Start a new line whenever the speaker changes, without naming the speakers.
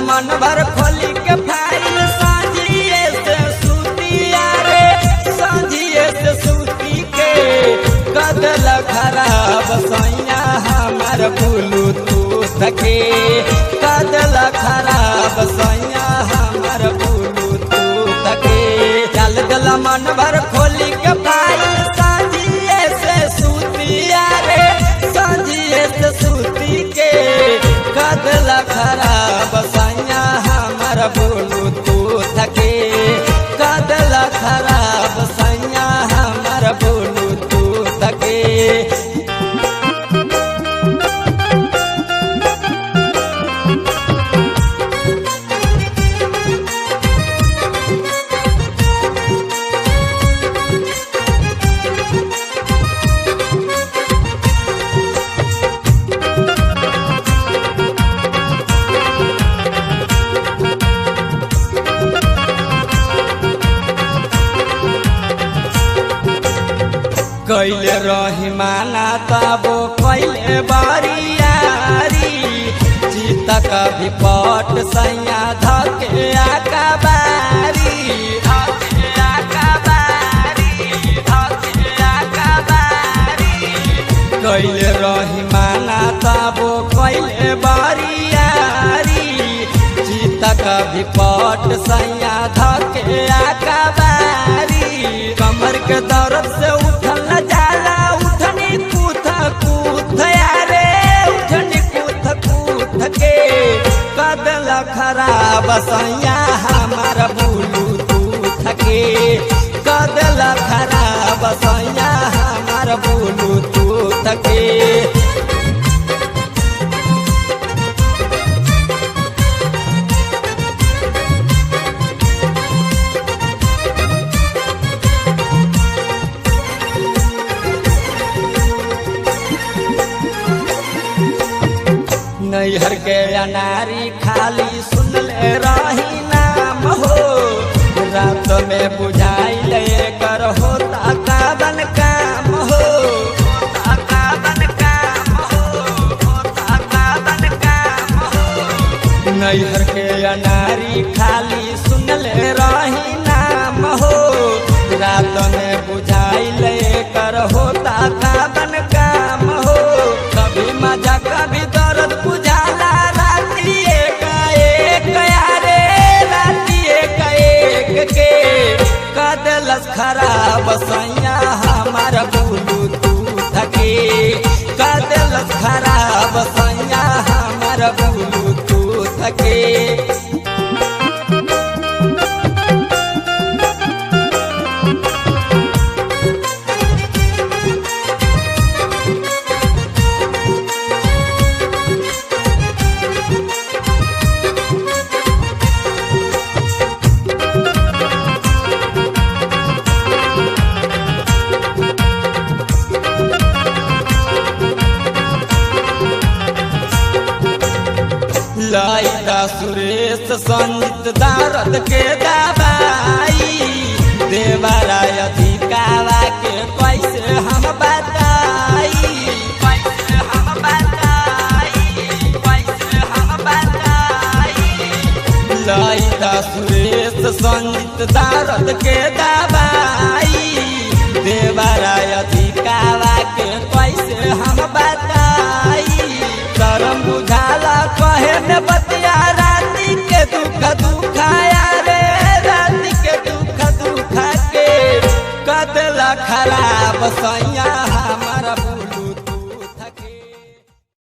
मन भर खोली के फाइल सांझिए से सूतिया रे सांझिए से सूती के कदल खराब सैया हमार ब्लूटूथ के कदल खराब सैया हमार ब्लूटूथ के चल गल मन भर खोली के फाइल सांझिए से सूतिया रे सांझिए से सूती के कदल खराब सैया हमार ब्लूटूथ के कदल खराब सैया हमार ब्लूटूथ के। कैले रही माना तबो कैले बारियारी जीत कभी पट सैया धके आकाबारी धके आकाबारी धके आकाबारी कैले रही माना तबो कैले बारियारी जीत कभी पट सैया धके आकाबारी कमर के दर्द से उठल जाला उठनी कूथ कूथ यारे उठनी कूथ कूथ के कदल खराब सैया हमार ब्लूटूथ के कदल खराब सैया हमार ब्लूटूथ के। नैहर के अनारी खाली सुन ले रही नाम हो रात में बुझाई कर होता काबन काम हो होता काबन काम हो होता काबन काम हो नैहर के अनारी खाली सुन ले रही नाम हो रात में बुझाई कर होता काबन काम हो कभी मजा कभी दर्द बुझाला राती एक एक यारे राती एक एक के कदलस खराब सैया हमार ब्लूटूथ के कदलस खराब सैया हमार ब्लूटूथ के। लाइदा सुरेश संत दर्द के दवाई देवराय अधिकावा के कैसे हम बताई कैसे हम बताई कैसे हम बताई लाइदा सुरेश संत दर्द के दवाई देवराय अधिकावा के कैसे हम बताई करम बुझाला कहे में बतिया राती के दुख दुखाया रे राती के दुख दुखा के कदल खराब सैया